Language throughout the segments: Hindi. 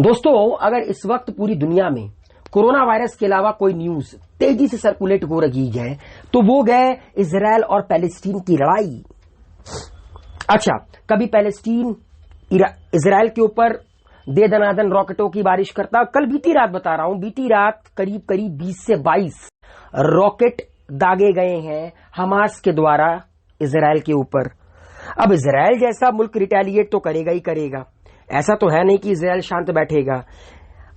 दोस्तों, अगर इस वक्त पूरी दुनिया में कोरोना वायरस के अलावा कोई न्यूज तेजी से सर्कुलेट हो रही है तो वो है इजराइल और पैलेस्टीन की लड़ाई। अच्छा, कभी पैलेस्टीन इजराइल के ऊपर दे दनादन रॉकेटों की बारिश करता। कल बीती रात बता रहा हूं, बीती रात करीब करीब 20 से 22 रॉकेट दागे गए हैं हमास के द्वारा इजराइल के ऊपर। अब इजराइल जैसा मुल्क रिटेलिएट तो करेगा ही करेगा, ऐसा तो है नहीं कि इजराइल शांत बैठेगा।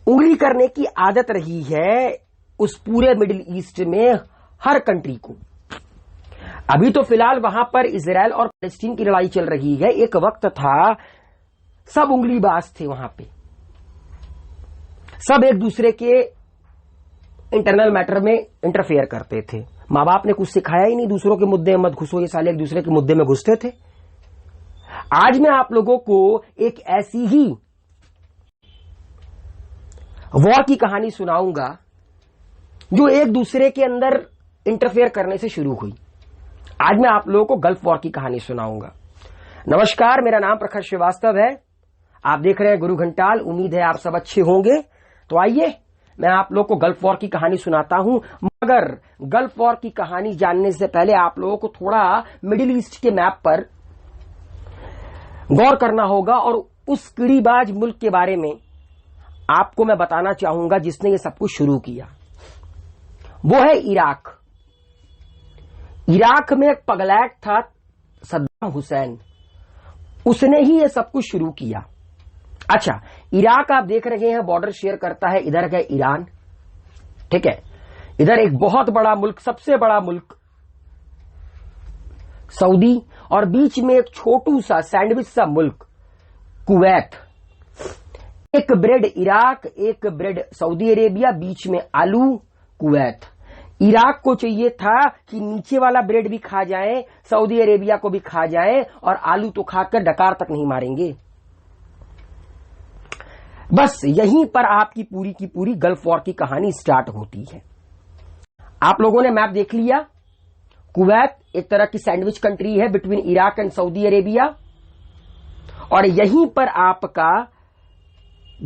उंगली करने की आदत रही है उस पूरे मिडिल ईस्ट में हर कंट्री को। अभी तो फिलहाल वहां पर इजराइल और पैलेस्टीन की लड़ाई चल रही है। एक वक्त था सब उंगलीबाज थे, वहां पे सब एक दूसरे के इंटरनल मैटर में इंटरफेयर करते थे। मां बाप ने कुछ सिखाया ही नहीं, दूसरों के मुद्दे में मत घुसो, ये साले एक दूसरे के मुद्दे में घुसते थे। आज मैं आप लोगों को एक ऐसी ही वॉर की कहानी सुनाऊंगा जो एक दूसरे के अंदर इंटरफेयर करने से शुरू हुई। आज मैं आप लोगों को गल्फ वॉर की कहानी सुनाऊंगा। नमस्कार, मेरा नाम प्रखर श्रीवास्तव है। आप देख रहे हैं गुरु घंटाल। उम्मीद है आप सब अच्छे होंगे। तो आइए मैं आप लोगों को गल्फ वॉर की कहानी सुनाता हूं। मगर गल्फ वॉर की कहानी जानने से पहले आप लोगों को थोड़ा मिडिल ईस्ट के मैप पर गौर करना होगा और उस कीड़ीबाज मुल्क के बारे में आपको मैं बताना चाहूंगा जिसने ये सब कुछ शुरू किया। वो है इराक। इराक में एक पगलैट था सद्दाम हुसैन, उसने ही ये सब कुछ शुरू किया। अच्छा, इराक आप देख रहे हैं बॉर्डर शेयर करता है, इधर है ईरान, ठीक है। इधर एक बहुत बड़ा मुल्क, सबसे बड़ा मुल्क सऊदी, और बीच में एक छोटू सा सैंडविच सा मुल्क कुवैत। एक ब्रेड इराक, एक ब्रेड सऊदी अरेबिया, बीच में आलू कुवैत। इराक को चाहिए था कि नीचे वाला ब्रेड भी खा जाए, सऊदी अरेबिया को भी खा जाए, और आलू तो खाकर डकार तक नहीं मारेंगे। बस यहीं पर आपकी पूरी की पूरी गल्फ वॉर की कहानी स्टार्ट होती है। आप लोगों ने मैप देख लिया। कुवैत एक तरह की सैंडविच कंट्री है between Iraq and Saudi Arabia, और यहीं पर आपका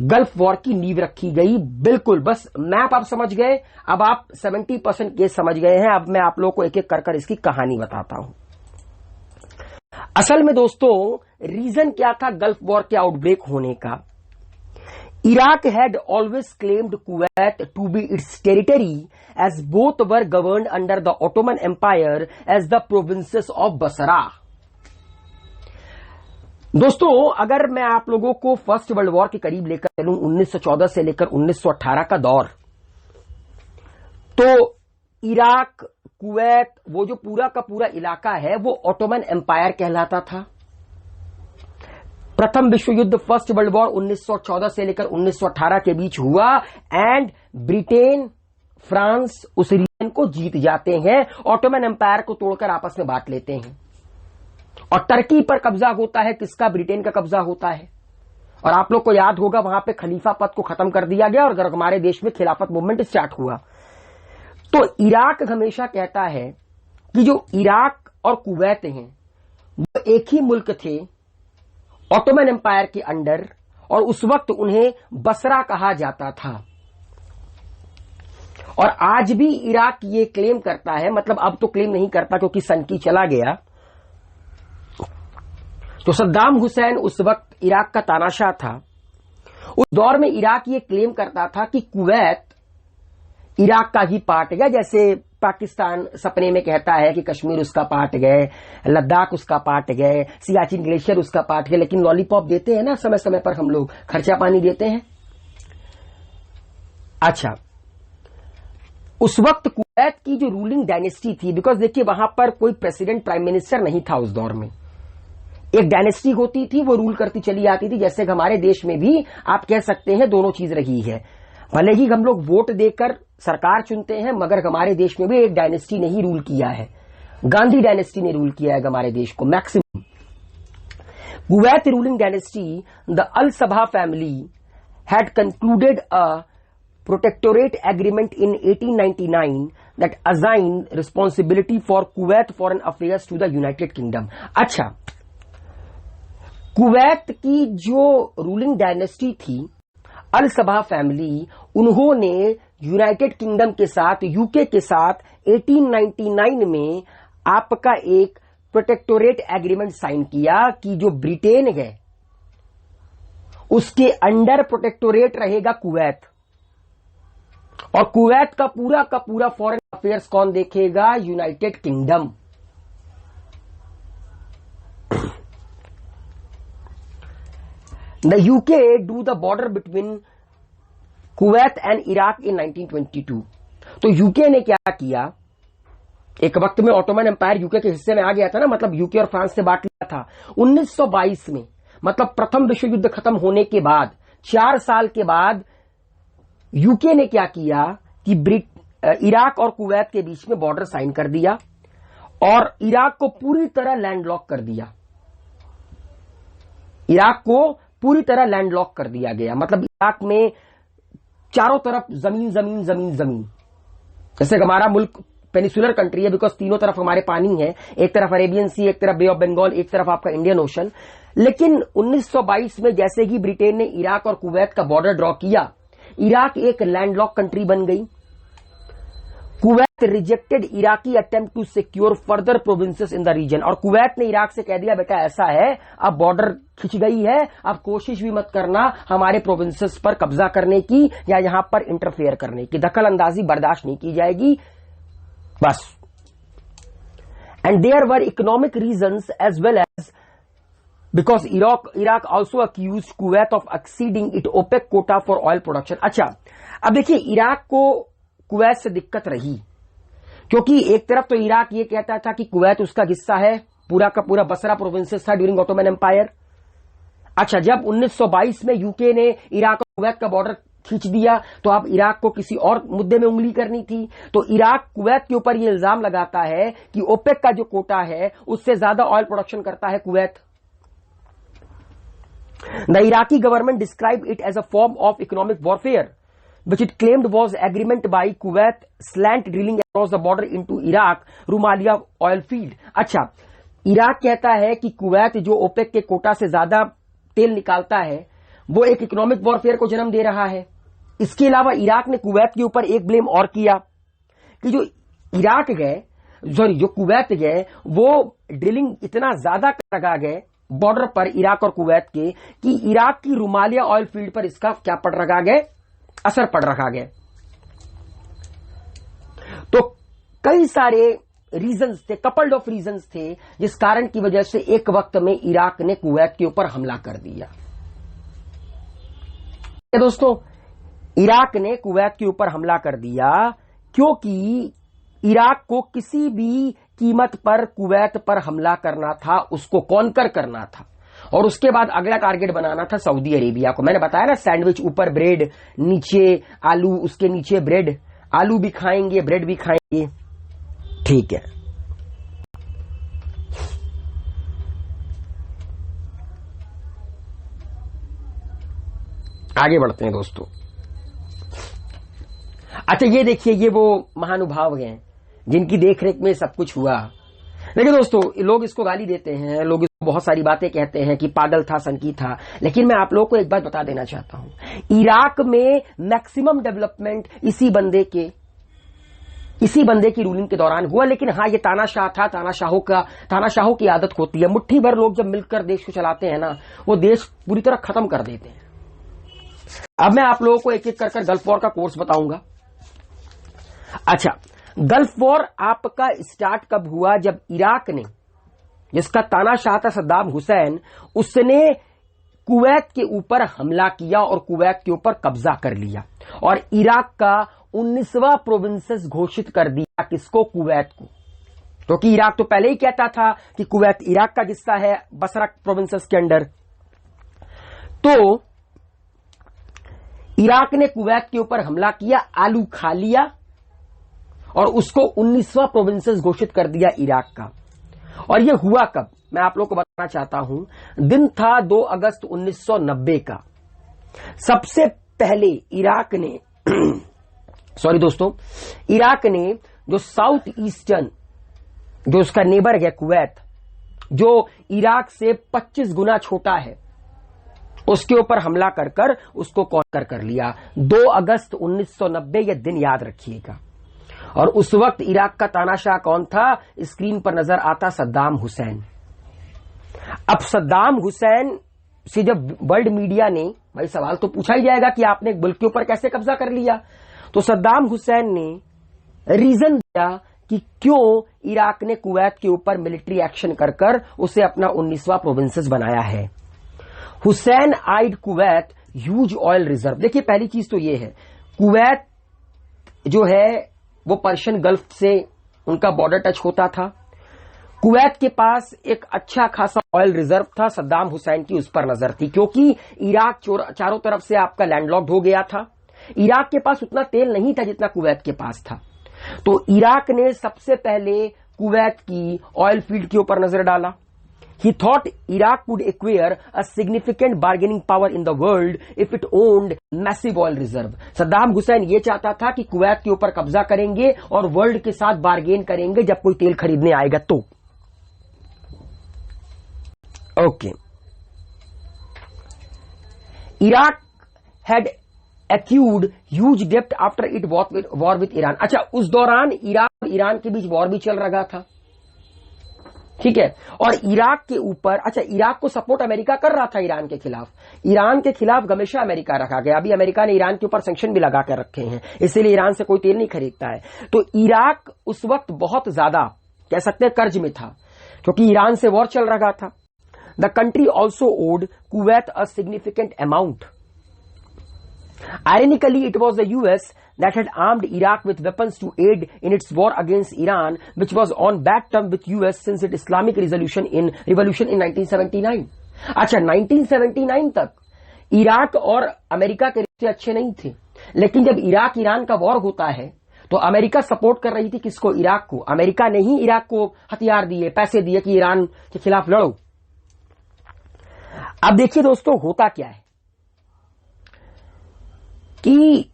गल्फ वॉर की नींव रखी गई। बिल्कुल, बस मैप आप समझ गए। अब आप 70% केस समझ गए हैं। अब मैं आप लोगों को एक एक कर इसकी कहानी बताता हूं। असल में दोस्तों, रीजन क्या था गल्फ वॉर के आउटब्रेक होने का? Iraq had always claimed Kuwait to be its territory, as both were governed under the Ottoman Empire as the provinces of Basra. दोस्तों, अगर मैं आप लोगों को फर्स्ट वर्ल्ड वॉर के करीब लेकर चलूं, 1914 से लेकर 1918 का दौर, तो इराक, कुवैत, वो जो पूरा का पूरा इलाका है वो ऑटोमन एम्पायर कहलाता था। प्रथम विश्व युद्ध, फर्स्ट वर्ल्ड वॉर 1914 से लेकर 1918 के बीच हुआ, एंड ब्रिटेन, फ्रांस उस रीजन को जीत जाते हैं, ऑटोमन एम्पायर को तोड़कर आपस में बांट लेते हैं, और टर्की पर कब्जा होता है। किसका? ब्रिटेन का कब्जा होता है। और आप लोग को याद होगा वहां पे खलीफा पद को खत्म कर दिया गया और हमारे देश में खिलाफत मूवमेंट स्टार्ट हुआ। तो इराक हमेशा कहता है कि जो इराक और कुवैत हैं वो एक ही मुल्क थे ऑटोमन एम्पायर के अंडर, और उस वक्त उन्हें बसरा कहा जाता था। और आज भी इराक ये क्लेम करता है, मतलब अब तो क्लेम नहीं करता क्योंकि सनकी चला गया। तो सद्दाम हुसैन उस वक्त इराक का तानाशाह था। उस दौर में इराक ये क्लेम करता था कि कुवैत इराक का ही पार्ट है, जैसे पाकिस्तान सपने में कहता है कि कश्मीर उसका पार्ट गए, लद्दाख उसका पार्ट गए, सियाचिन ग्लेशियर उसका पार्ट गए। लेकिन लॉलीपॉप देते हैं ना समय समय पर, हम लोग खर्चा पानी देते हैं। अच्छा, उस वक्त कुवैत की जो रूलिंग डायनेस्टी थी, बिकॉज देखिए वहां पर कोई प्रेसिडेंट प्राइम मिनिस्टर नहीं था उस दौर में, एक डायनेस्टी होती थी, वो रूल करती चली आती थी। जैसे हमारे देश में भी आप कह सकते हैं दोनों चीज रही है। भले ही हम लोग वोट देकर सरकार चुनते हैं, मगर हमारे देश में भी एक डायनेस्टी ने ही रूल किया है। गांधी डायनेस्टी ने रूल किया है हमारे देश को maximum. Kuwait ruling dynasty, the Al Sabah family had concluded a protectorate agreement in 1899 that assign responsibility for Kuwait foreign affairs to the United Kingdom. अच्छा, कुवैत की जो रूलिंग डायनेस्टी थी अल सबा फैमिली, उन्होंने यूनाइटेड किंगडम के साथ, यूके के साथ 1899 में आपका एक प्रोटेक्टोरेट एग्रीमेंट साइन किया कि जो ब्रिटेन है उसके अंडर प्रोटेक्टोरेट रहेगा कुवैत, और कुवैत का पूरा फॉरेन अफेयर्स कौन देखेगा? United kingdom. The UK do the border between Kuwait and Iraq इन 1922। तो यूके ने क्या किया, एक वक्त में ऑटोमन एम्पायर यूके के हिस्से में आ गया था ना, मतलब यूके और फ्रांस से बांट लिया था। 1922 में, मतलब प्रथम विश्व युद्ध खत्म होने के बाद 4 साल के बाद यूके ने क्या किया कि इराक और कुवैत के बीच में बॉर्डर साइन कर दिया और इराक को पूरी तरह लैंडलॉक कर दिया। इराक को पूरी तरह लैंडलॉक कर दिया गया, मतलब इराक में चारों तरफ जमीन जमीन जमीन जमीन। जैसे हमारा मुल्क पेनिसुलर कंट्री है, बिकॉज तीनों तरफ हमारे पानी है, एक तरफ अरेबियन सी, एक तरफ बे ऑफ बंगाल, एक तरफ आपका इंडियन ओशन। लेकिन 1922 में जैसे ही ब्रिटेन ने इराक और कुवैत का बॉर्डर ड्रॉ किया, इराक एक लैंडलॉक कंट्री बन गई। Kuwait rejected Iraqi attempt to secure further provinces in the region, और कुवैत ने इराक से कह दिया बेटा ऐसा है, अब बॉर्डर खिंच गई है, अब कोशिश भी मत करना हमारे प्रोविंसेस पर कब्जा करने की या यहां पर इंटरफेयर करने की, दखल अंदाजी बर्दाश्त नहीं की जाएगी, बस। And there were economic reasons as well as because Iraq also accuse Kuwait of exceeding it OPEC quota for oil production. अच्छा, अब देखिए इराक को कुवैत से दिक्कत रही, क्योंकि एक तरफ तो इराक ये कहता था कि कुवैत उसका हिस्सा है, पूरा का पूरा बसरा प्रोविंसेस था ड्यूरिंग ऑटोमन एम्पायर। अच्छा, जब 1922 में यूके ने इराक और कुवैत का बॉर्डर खींच दिया तो अब इराक को किसी और मुद्दे में उंगली करनी थी, तो इराक कुवैत के ऊपर यह इल्जाम लगाता है कि ओपेक का जो कोटा है उससे ज्यादा ऑयल प्रोडक्शन करता है Kuwait. The Iraqi government describe it as a form of economic warfare which it claimed was agreement by Kuwait slant drilling across the border into Iraq Rumalia oil field। अच्छा, इराक कहता है कि कुवैत जो ओपेक के कोटा से ज्यादा तेल निकालता है वो एक इकोनॉमिक वॉरफेयर को जन्म दे रहा है। इसके अलावा इराक ने कुवैत के ऊपर एक ब्लेम और किया कि जो कुवैत गए वो ड्रिलिंग इतना ज्यादा लगा गए बॉर्डर पर इराक और कुवैत के कि इराक की रुमालिया ऑयल फील्ड पर इसका क्या पड़ रखा गया, असर पड़ रखा गया। तो कई सारे रीजंस थे, कपल्ड ऑफ रीजंस थे, जिस कारण की वजह से एक वक्त में इराक ने कुवैत के ऊपर हमला कर दिया। दोस्तों, इराक ने कुवैत के ऊपर हमला कर दिया क्योंकि इराक को किसी भी कीमत पर कुवैत पर हमला करना था, उसको कॉन्कर करना था, और उसके बाद अगला टारगेट बनाना था सऊदी अरेबिया को। मैंने बताया ना, सैंडविच ऊपर ब्रेड, नीचे आलू, उसके नीचे ब्रेड, आलू भी खाएंगे ब्रेड भी खाएंगे, ठीक है। आगे बढ़ते हैं दोस्तों। अच्छा, ये देखिए, ये वो महानुभाव हैं जिनकी देखरेख में सब कुछ हुआ। देखिए दोस्तों, लोग इसको गाली देते हैं, लोग इसको बहुत सारी बातें कहते हैं कि पागल था, सनकी था, लेकिन मैं आप लोगों को एक बात बता देना चाहता हूं, इराक में मैक्सिमम डेवलपमेंट इसी बंदे की रूलिंग के दौरान हुआ। लेकिन हाँ, ये तानाशाह था, तानाशाहों की आदत होती है, मुट्ठी भर लोग जब मिलकर देश को चलाते हैं ना, वो देश पूरी तरह खत्म कर देते हैं। अब मैं आप लोगों को एक एक कर गल्फ वॉर का कोर्स बताऊंगा। अच्छा, गल्फ वॉर आपका स्टार्ट कब हुआ? जब इराक ने, जिसका तानाशाह था सद्दाम हुसैन, उसने कुवैत के ऊपर हमला किया और कुवैत के ऊपर कब्जा कर लिया और इराक का 19वां प्रोविंसेस घोषित कर दिया। किसको? कुवैत को। क्योंकि इराक तो पहले ही कहता था कि कुवैत इराक का हिस्सा है बसरा प्रोविंसेस के अंडर। तो इराक ने कुवैत के ऊपर हमला किया, आलू खा लिया और उसको 19वां प्रोविंसेस घोषित कर दिया इराक का। और यह हुआ कब? मैं आप लोगों को बताना चाहता हूं। दिन था 2 अगस्त 1990 का। सबसे पहले इराक ने सॉरी दोस्तों, इराक ने जो साउथ ईस्टर्न, जो उसका नेबर है कुवैत, जो इराक से 25 गुना छोटा है, उसके ऊपर हमला कर कर उसको कॉन्कर कर लिया। 2 अगस्त 1990 यह दिन याद रखिएगा। और उस वक्त इराक का तानाशाह कौन था? स्क्रीन पर नजर आता सद्दाम हुसैन। अब सद्दाम हुसैन से जब वर्ल्ड मीडिया ने, भाई सवाल तो पूछा ही जाएगा कि आपने एक मुल्क के ऊपर कैसे कब्जा कर लिया, तो सद्दाम हुसैन ने रीजन दिया कि क्यों इराक ने कुवैत के ऊपर मिलिट्री एक्शन कर कर उसे अपना 19वां प्रोविंसेस बनाया है। हुसैन आइड कुवैत ह्यूज ऑयल रिजर्व। देखिए पहली चीज तो ये है, कुवैत जो है वो पर्शियन गल्फ से उनका बॉर्डर टच होता था। कुवैत के पास एक अच्छा खासा ऑयल रिजर्व था। सद्दाम हुसैन की उस पर नजर थी क्योंकि इराक चारों तरफ से आपका लैंडलॉक्ड हो गया था। इराक के पास उतना तेल नहीं था जितना कुवैत के पास था। तो इराक ने सबसे पहले कुवैत की ऑयल फील्ड के ऊपर नजर डाला। He thought Iraq would acquire a significant bargaining power in the world if it owned massive oil reserve. Saddam Hussain ये चाहता था कि कुवैत के ऊपर कब्जा करेंगे और वर्ल्ड के साथ बार्गेन करेंगे जब कोई तेल खरीदने आएगा तो। Okay, Iraq had accrued huge debt after it war with Iran. अच्छा, उस दौरान इराक और ईरान के बीच वॉर भी चल रहा था, ठीक है। और इराक के ऊपर, अच्छा, इराक को सपोर्ट अमेरिका कर रहा था ईरान के खिलाफ। ईरान के खिलाफ हमेशा अमेरिका रखा गया। अभी अमेरिका ने ईरान के ऊपर सैंक्शन भी लगा कर रखे हैं, इसीलिए ईरान से कोई तेल नहीं खरीदता है। तो इराक उस वक्त बहुत ज्यादा कह सकते हैं कर्ज में था क्योंकि ईरान से वॉर चल रहा था। The country also owed Kuwait a significant amount. Ironically, it was the US that had armed Iraq with weapons to aid in its war against Iran, which was on bad terms with US since its Islamic revolution in 1979. अच्छा, 1979 तक इराक और अमेरिका के रिश्ते अच्छे नहीं थे, लेकिन जब इराक ईरान का वॉर होता है तो अमेरिका सपोर्ट कर रही थी किसको? इराक को। अमेरिका ने ही इराक को हथियार दिए, पैसे दिए कि ईरान के खिलाफ लड़ो। अब देखिए दोस्तों, होता क्या है कि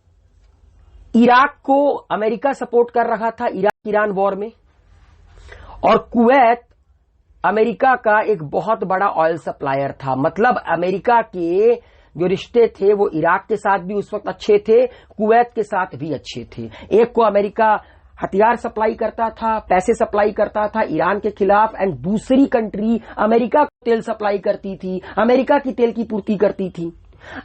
इराक को अमेरिका सपोर्ट कर रहा था इराक ईरान वॉर में, और कुवैत अमेरिका का एक बहुत बड़ा ऑयल सप्लायर था। मतलब अमेरिका के जो रिश्ते थे वो इराक के साथ भी उस वक्त अच्छे थे, कुवैत के साथ भी अच्छे थे। एक को अमेरिका हथियार सप्लाई करता था, पैसे सप्लाई करता था ईरान के खिलाफ, एंड दूसरी कंट्री अमेरिका को तेल सप्लाई करती थी, अमेरिका की तेल की पूर्ति करती थी।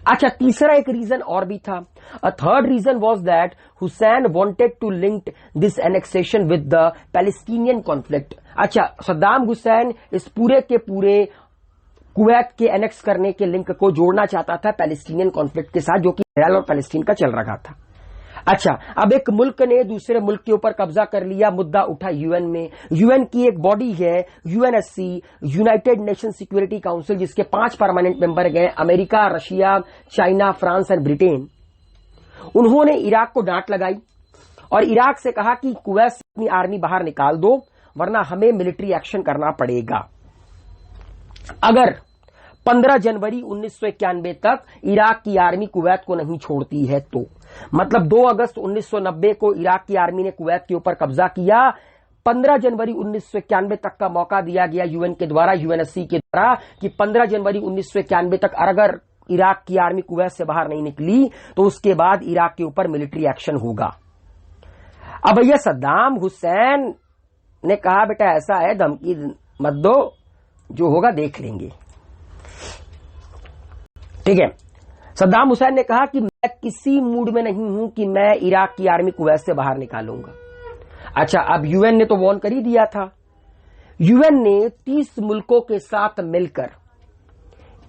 अच्छा, तीसरा एक रीजन और भी था। A third reason was that Hussein wanted to link this annexation with the Palestinian conflict. अच्छा, सद्दाम हुसैन इस पूरे के पूरे कुवैत के एनेक्स करने के लिंक को जोड़ना चाहता था पैलेस्टीनियन कॉन्फ्लिक्ट के साथ, जो कि इसराइल और पैलेस्टीन का चल रहा था। अच्छा, अब एक मुल्क ने दूसरे मुल्क के ऊपर कब्जा कर लिया, मुद्दा उठा यूएन में। यूएन की एक बॉडी है UNSC, United nation security council, जिसके 5 परमानेंट मेंबर गए, America, Russia, China, France and Britain. उन्होंने इराक को डांट लगाई और इराक से कहा कि कुवैत से अपनी आर्मी बाहर निकाल दो, वरना हमें मिलिट्री एक्शन करना पड़ेगा। अगर 15 जनवरी 1991 तक इराक की आर्मी कुवैत को नहीं छोड़ती है तो, मतलब 2 अगस्त 1990 को इराक की आर्मी ने कुवैत के ऊपर कब्जा किया। 15 जनवरी 1991 तक का मौका दिया गया यूएन के द्वारा, यूएनएससी के द्वारा, कि 15 जनवरी 1991 तक अगर इराक की आर्मी कुवैत से बाहर नहीं निकली तो उसके बाद इराक के ऊपर मिलिट्री एक्शन होगा। अब भैया सद्दाम हुसैन ने कहा, बेटा ऐसा है, धमकी मत दो, जो होगा देख लेंगे। ठीक है, सद्दाम हुसैन ने कहा कि मैं किसी मूड में नहीं हूं कि मैं इराक की आर्मी कुवैत से बाहर निकालूंगा। अच्छा, अब यूएन ने तो वॉर्न कर ही दिया था। यूएन ने 30 मुल्कों के साथ मिलकर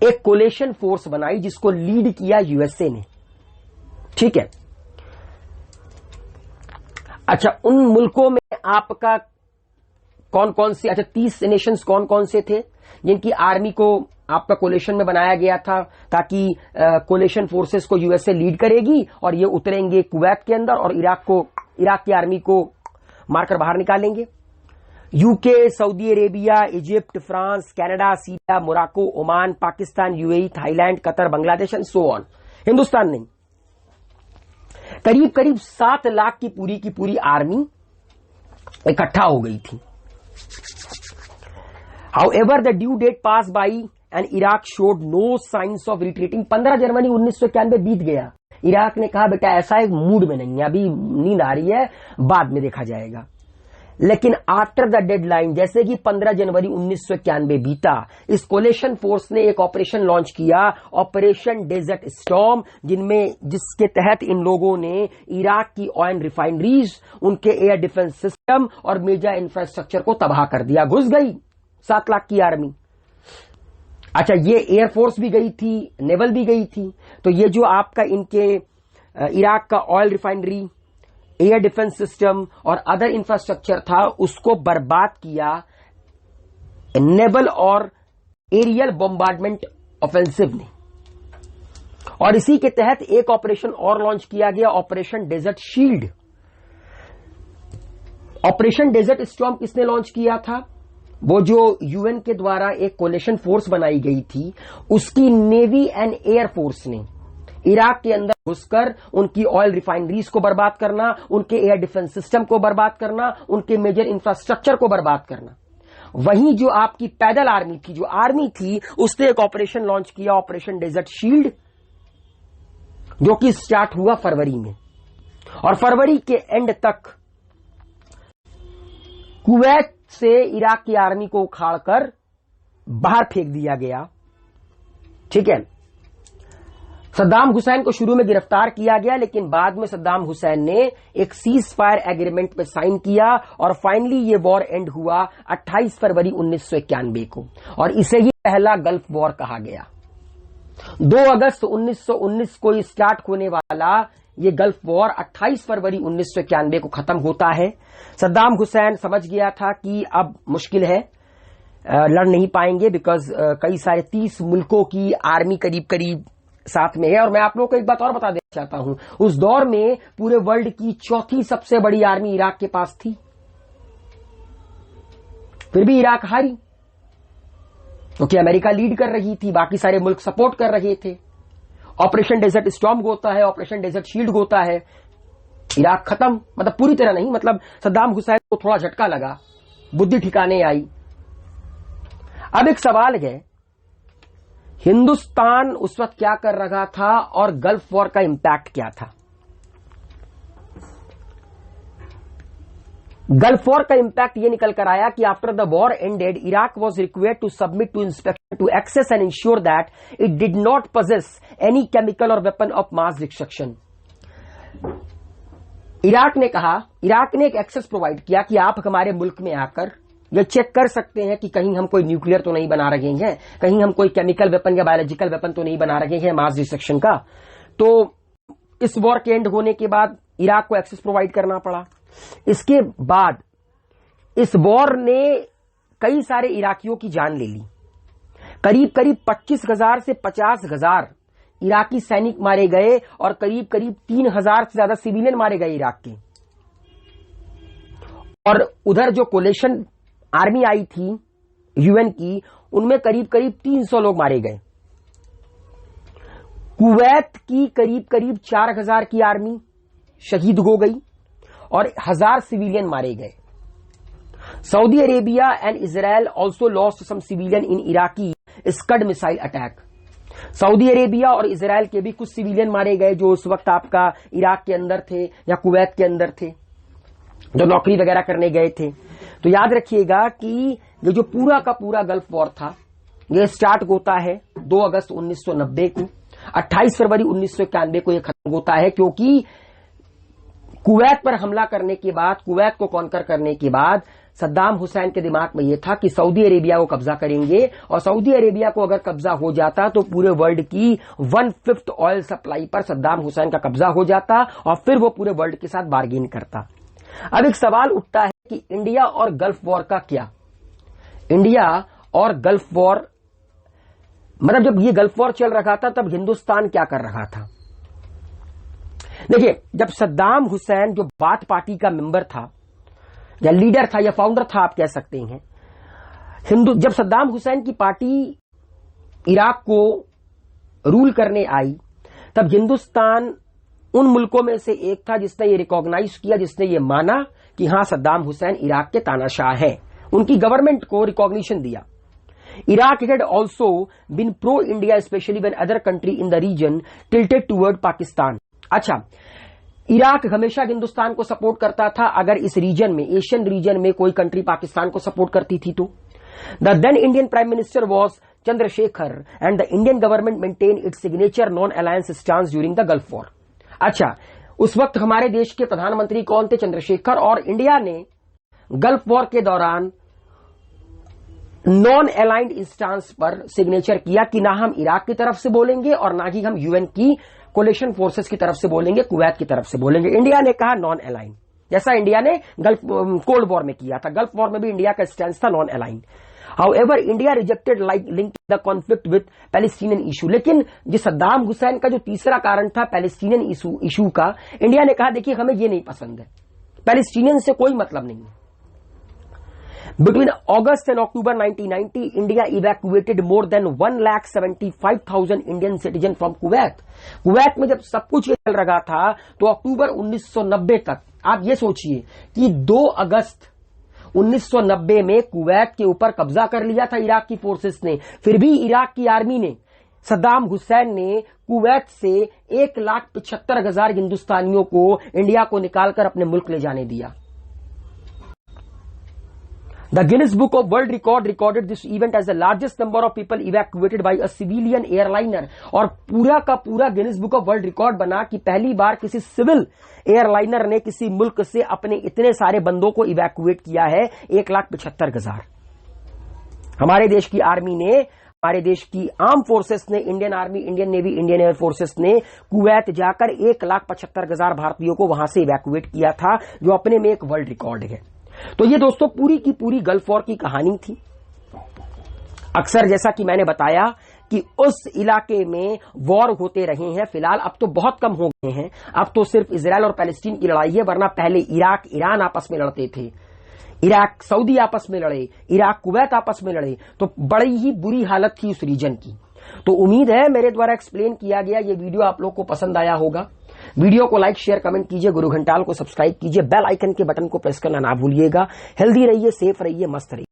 एक कोलेशन फोर्स बनाई जिसको लीड किया यूएसए ने। ठीक है, अच्छा, उन मुल्कों में आपका कौन कौन से, अच्छा 30 नेशंस कौन कौन से थे जिनकी आर्मी को आपका कोलेशन में बनाया गया था, ताकि कोलेशन फोर्सेस को यूएसए लीड करेगी और ये उतरेंगे कुवैत के अंदर और इराक की आर्मी को मारकर बाहर निकालेंगे। UK, Saudi Arabia, Egypt, France, Canada, Syria, Morocco, Oman, Pakistan, UAE, Thailand, Qatar, Bangladesh and so on. Hindustan नहीं, करीब करीब 7 लाख की पूरी आर्मी इकट्ठा हो गई थी। However, the due date passed by and Iraq showed no signs of retreating. 15 जनवरी 1991 बीत गया, इराक ने कहा बेटा ऐसा एक मूड में नहीं है, अभी नींद आ रही है, बाद में देखा जाएगा। लेकिन आफ्टर द डेडलाइन, जैसे कि 15 जनवरी 1991 बीता, इस कोलेशन फोर्स ने एक ऑपरेशन लॉन्च किया, ऑपरेशन डेजर्ट स्टॉर्म, जिसके तहत इन लोगों ने इराक की ऑयल रिफाइनरीज, उनके एयर डिफेंस सिस्टम और मेजर इंफ्रास्ट्रक्चर को तबाह कर दिया। घुस गई 7 लाख की आर्मी। अच्छा, ये एयरफोर्स भी गई थी, नेवल भी गई थी। तो ये जो आपका इनके इराक का oil refinery, air defence system और अदर इंफ्रास्ट्रक्चर था, उसको बर्बाद किया नेवल और एरियल बॉम्बार्डमेंट ऑफेंसिव ने। और इसी के तहत एक ऑपरेशन और लॉन्च किया गया, Operation Desert Shield. Operation Desert Storm किसने लॉन्च किया था? वो जो यूएन के द्वारा एक कोलेशन फोर्स बनाई गई थी, उसकी नेवी एंड एयर फोर्स ने इराक के अंदर घुसकर उनकी ऑयल रिफाइनरीज को बर्बाद करना, उनके एयर डिफेंस सिस्टम को बर्बाद करना, उनके मेजर इंफ्रास्ट्रक्चर को बर्बाद करना। वहीं जो आपकी पैदल आर्मी थी, जो आर्मी थी, उसने एक ऑपरेशन लॉन्च किया, ऑपरेशन डेजर्ट शील्ड, जो कि स्टार्ट हुआ फरवरी में। और फरवरी के एंड तक कुवैत से इराक की आर्मी को उखाड़कर बाहर फेंक दिया गया। ठीक है, सद्दाम हुसैन को शुरू में गिरफ्तार किया गया, लेकिन बाद में सद्दाम हुसैन ने एक सीज फायर एग्रीमेंट पे साइन किया और फाइनली ये वॉर एंड हुआ 28 फरवरी 1991 को, और इसे ही पहला गल्फ वॉर कहा गया। 2 अगस्त 1919 को स्टार्ट होने वाला ये गल्फ वॉर 28 फरवरी 1991 को खत्म होता है। सद्दाम हुसैन समझ गया था कि अब मुश्किल है, लड़ नहीं पाएंगे, बिकॉज कई सारे 30 मुल्कों की आर्मी करीब करीब साथ में है। और मैं आप लोगों को एक बात और बता देना चाहता हूं, उस दौर में पूरे वर्ल्ड की 4थी सबसे बड़ी आर्मी इराक के पास थी, फिर भी इराक हारी, क्योंकि अमेरिका लीड कर रही थी, बाकी सारे मुल्क सपोर्ट कर रहे थे। ऑपरेशन डेजर्ट स्टॉर्म होता है, ऑपरेशन डेजर्ट शील्ड होता है, इराक खत्म, मतलब पूरी तरह नहीं, मतलब सद्दाम हुसैन को थोड़ा झटका लगा, बुद्धि ठिकाने आई। अब एक सवाल है, हिंदुस्तान उस वक्त क्या कर रहा था और गल्फ वॉर का इंपैक्ट क्या था? गल्फ वॉर का इंपैक्ट यह निकल कर आया कि after the war ended, Iraq was required to submit to inspection to access and ensure that it did not possess any chemical or weapon of mass destruction. Iraq ने एक एक्सेस प्रोवाइड किया कि आप हमारे मुल्क में आकर ये चेक कर सकते हैं कि कहीं हम कोई न्यूक्लियर तो नहीं बना रहे हैं, कहीं हम कोई केमिकल वेपन या बायोलॉजिकल वेपन तो नहीं बना रहे हैं मास डिस्ट्रक्शन का। तो इस वॉर के एंड होने के बाद इराक को एक्सेस प्रोवाइड करना पड़ा। इसके बाद इस वॉर ने कई सारे इराकियों की जान ले ली, करीब करीब 25,000 से 50,000 इराकी सैनिक मारे गए और करीब करीब 3,000 से ज्यादा सिविलियन मारे गए इराक के। और उधर जो कोलेशन आर्मी आई थी यूएन की, उनमें करीब करीब 300 लोग मारे गए। कुवैत की करीब करीब 4,000 की आर्मी शहीद हो गई और 1,000 सिविलियन मारे गए। Saudi Arabia and Israel also lost some civilian in Iraqi Scud missile attack. Saudi Arabia और इजराइल के भी कुछ सिविलियन मारे गए जो उस वक्त आपका इराक के अंदर थे या कुवैत के अंदर थे, जो नौकरी वगैरह करने गए थे। तो याद रखिएगा कि ये जो पूरा का पूरा गल्फ वॉर था, ये स्टार्ट होता है 2 अगस्त 1990 को, 28 फरवरी 1991 को ये खत्म होता है, क्योंकि कुवैत पर हमला करने के बाद, कुवैत को कॉन्कर करने के बाद सद्दाम हुसैन के दिमाग में यह था कि सऊदी अरेबिया को कब्जा करेंगे, और सऊदी अरेबिया को अगर कब्जा हो जाता तो पूरे वर्ल्ड की 1/5 ऑयल सप्लाई पर सद्दाम हुसैन का कब्जा हो जाता और फिर वो पूरे वर्ल्ड के साथ बार्गेन करता। अब एक सवाल उठता है कि इंडिया और गल्फ वॉर का क्या? इंडिया और गल्फ वॉर, मतलब जब ये गल्फ वॉर चल रहा था तब हिंदुस्तान क्या कर रहा था? देखिए, जब सद्दाम हुसैन जो बाथ पार्टी का मेंबर था या लीडर था या फाउंडर था आप कह सकते हैं, जब सद्दाम हुसैन की पार्टी इराक को रूल करने आई, तब हिंदुस्तान उन मुल्कों में से एक था जिसने ये रिकॉग्नाइज किया, जिसने ये माना कि हां सद्दाम हुसैन इराक के तानाशाह हैं, उनकी गवर्नमेंट को रिकॉग्निशन दिया। Iraq had also been pro-India, especially when other country in the region tilted toward Pakistan. अच्छा, इराक हमेशा हिंदुस्तान को सपोर्ट करता था अगर इस रीजन में, एशियन रीजन में कोई कंट्री पाकिस्तान को सपोर्ट करती थी तो। The then Indian prime minister was Chandrashekhar and the Indian government maintain its signature non alliance stance during the Gulf War. अच्छा, उस वक्त हमारे देश के प्रधानमंत्री कौन थे? चंद्रशेखर। और इंडिया ने गल्फ वॉर के दौरान नॉन अलाइंड इंस्टांस पर सिग्नेचर किया कि ना हम इराक की तरफ से बोलेंगे और ना ही हम यूएन की कोलिशन फोर्सेस की तरफ से बोलेंगे, कुवैत की तरफ से बोलेंगे। इंडिया ने कहा नॉन अलाइंड, जैसा इंडिया ने कोल्ड वॉर में किया था। गल्फ वॉर में भी इंडिया का स्टैंड था non aligned. However India rejected link the conflict with Palestinian issue. लेकिन जो सद्दाम हुसैन का जो तीसरा कारण था पैलेस्टीनियन इशू का, इंडिया ने कहा देखिए हमें ये नहीं पसंद है, पैलेस्टीनियन से कोई मतलब नहीं है। Between August and October 1990, India evacuated more than 1,75,000 Indian citizens from Kuwait. Kuwait में जब सब कुछ ये चल रहा था तो अक्टूबर 1990 तक, आप ये सोचिए कि 2 अगस्त 1990 में कुवैत के ऊपर कब्जा कर लिया था इराक की फोर्सेस ने। फिर भी इराक की आर्मी ने, सद्दाम हुसैन ने कुवैत से 1,75,000 हिंदुस्तानियों को, इंडिया को निकालकर अपने मुल्क ले जाने दिया। The Guinness Book of World Record recorded this event as the largest number of people evacuated by a civilian airliner. और पूरा का पूरा Guinness book of world record बना कि पहली बार किसी सिविल एयरलाइनर ने किसी मुल्क से अपने इतने सारे बंदों को इवैक्यूएट किया है, 1,75,000। हमारे देश की आर्मी ने, हमारे देश की आर्म फोर्सेस ने, Indian army, Indian navy, Indian air forces ने कुवैत जाकर 1,75,000 भारतीयों को वहां से इवैक्यूएट किया था, जो अपने में एक वर्ल्ड रिकॉर्ड है। तो ये दोस्तों पूरी की पूरी गल्फ वॉर की कहानी थी। अक्सर जैसा कि मैंने बताया कि उस इलाके में वॉर होते रहे हैं, फिलहाल अब तो बहुत कम हो गए हैं, अब तो सिर्फ इजराइल और पैलेस्टीन की लड़ाई है, वरना पहले इराक ईरान आपस में लड़ते थे, इराक सऊदी आपस में लड़े, इराक कुवैत आपस में लड़े, तो बड़ी ही बुरी हालत थी उस रीजन की। तो उम्मीद है मेरे द्वारा एक्सप्लेन किया गया ये वीडियो आप लोग को पसंद आया होगा। वीडियो को लाइक, शेयर, कमेंट कीजिए, गुरु घंटाल को सब्सक्राइब कीजिए, बेल आइकन के बटन को प्रेस करना ना भूलिएगा। हेल्दी रहिए, सेफ रहिए, मस्त रहिए।